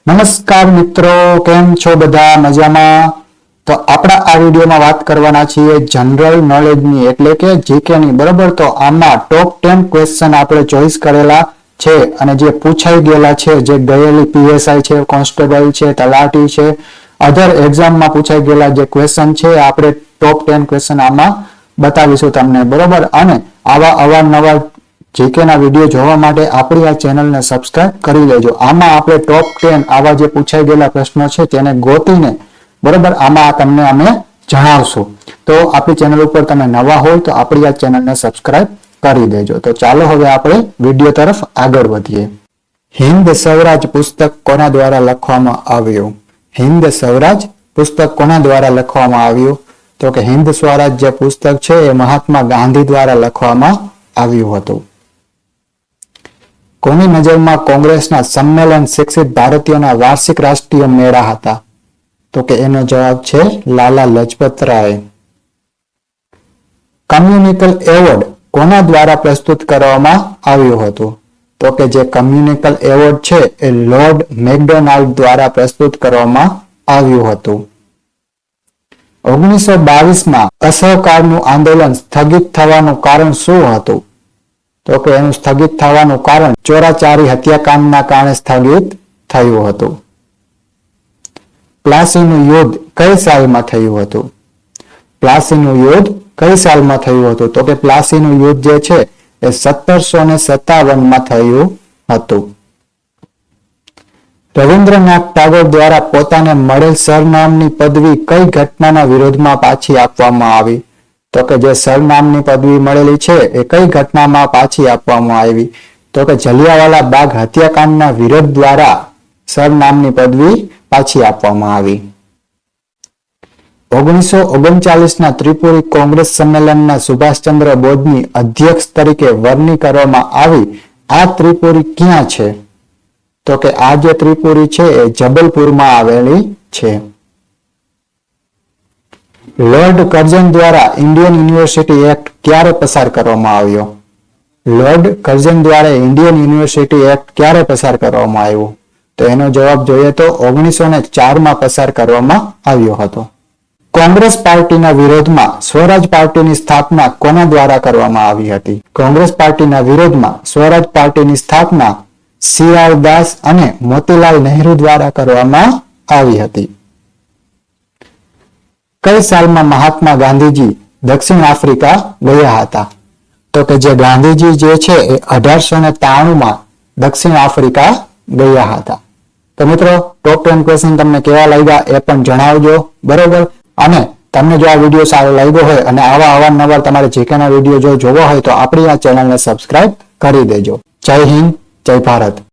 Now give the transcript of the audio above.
નમસ્કાર મિત્રો, કેમ છો બધા? મજામાં? તો આપણા આ વિડીયોમાં વાત કરવાના છીએ જનરલ નોલેજની, એટલે કે જીકે ની. બરોબર, તો આમાં ટોપ 10 ક્વેશ્ચન આપણે ચોઈસ કરેલા છે અને જે પૂછાઈ ગયેલા છે, જે ગયેલી પીએસઆઈ છે, કોન્સ્ટેબલ છે, તલાટી છે, અધર એક્ઝામમાં પૂછાઈ ગયેલા જે ક્વેશ્ચન છે, આપણે ટોપ 10 ક્વેશ્ચન આમાં બતાવીશું તમને. બરોબર, અને આવા અવારનવાર જીકે ના વિડીયો જોવા માટે આપણી આ ચેનલને સબસ્ક્રાઇબ કરી લેજો. આમાં આપણે ટોપ 10 આવા જે પૂછાઈ ગયેલા પ્રશ્નો છે તેને ગોતીને, બરોબર, આમાં તમને અમે જણાવશું. તો આપણી ચેનલ ઉપર તમે નવા હોય તો આપણી આ ચેનલને સબસ્ક્રાઇબ કરી દેજો. તો ચાલો હવે આપણે વિડીયો તરફ આગળ વધીએ. હિન્દ સ્વરાજ પુસ્તક કોના દ્વારા લખવામાં આવ્યું? હિન્દ સ્વરાજ પુસ્તક કોના દ્વારા લખવામાં આવ્યું? તો કે હિન્દ સ્વરાજ જે પુસ્તક છે એ મહાત્મા ગાંધી દ્વારા લખવામાં આવ્યું હતું. કોની નજરમાં કોંગ્રેસના સંમેલન શિક્ષિત ભારતીયોના વાર્ષિક રાષ્ટ્રીય મેળા હતા? તો કે એનો જવાબ છે લાલા લજપત રાય. કમ્યુનિકલ એવોર્ડ કોના દ્વારા પ્રસ્તુત કરવામાં આવ્યું હતું? તો કે જે કમ્યુનિકલ એવોર્ડ છે એ લોર્ડ મેકડોનાલ્ડ દ્વારા પ્રસ્તુત કરવામાં આવ્યું હતું. 1922માં અસહકારનું આંદોલન સ્થગિત થવાનું કારણ શું હતું? તો કે એનું સ્થગિત થવાનું કારણ ચોરાચારી હત્યાકાંડના કારણે સ્થગિત થયું હતું. પ્લાસીનું યુદ્ધ કઈ સાલમાં થયું હતું? પ્લાસીનું યુદ્ધ કઈ સાલમાં થયું હતું? તો કે પ્લાસીનું યુદ્ધ જે છે એ 1757માં થયું હતું. રવિન્દ્રનાથ ટાગોર દ્વારા પોતાને મળેલ સરનામની પદવી કઈ ઘટનાના વિરોધમાં પાછી આપવામાં આવી? તો કે જે સરનામની પદવી મળેલી છે એ કઈ ઘટનામાં પાછી આપવામાં આવી? તો કે જલિયાવાલા બાગ હત્યાકાંડના વિરોધ દ્વારા સરનામની પદવી પાછી આપવામાં આવી. 1939ના ત્રિપુરી કોંગ્રેસ સંમેલનના સુભાષચંદ્ર બોઝની અધ્યક્ષ તરીકે વરણી કરવામાં આવી. આ ત્રિપુરી ક્યાં છે? તો કે આ જે ત્રિપુરી છે એ જબલપુરમાં આવેલી છે. લોર્ડ કર્ઝન દ્વારા ઇન્ડિયન યુનિવર્સિટી એક્ટ ક્યારે પસાર કરવામાં આવ્યો? લોર્ડ કર્ઝન દ્વારા ઇન્ડિયન યુનિવર્સિટી એક્ટ ક્યારે પસાર કરવામાં આવ્યો? તો એનો જવાબ જોઈએ તો 1904માં પસાર કરવામાં આવ્યો હતો. કોંગ્રેસ પાર્ટીના વિરોધમાં સ્વરાજ પાર્ટીની સ્થાપના કોના દ્વારા કરવામાં આવી હતી? કોંગ્રેસ પાર્ટીના વિરોધમાં સ્વરાજ પાર્ટીની સ્થાપના CR દાસ અને મોતીલાલ નહેરુ દ્વારા કરવામાં આવી હતી. કઈ સાલમાં મહાત્મા ગાંધીજી દક્ષિણ આફ્રિકા ગયા હતા? તો કે જે ગાંધીજી જે છે એ 1893માં દક્ષિણ આફ્રિકા ગયા હતા. તો મિત્રો, ટોપ 10 ક્વેશ્ચન તમને કેવા લાગ્યા એ પણ જણાવજો. બરોબર, અને તમને જો આ વિડીયો સારો લાગ્યો હોય અને આવા અવારનવાર તમારે જીકે ના વિડીયો જો જોવા હોય તો આપણી આ ચેનલને સબસ્ક્રાઇબ કરી દેજો. જય હિન્દ, જય ભારત.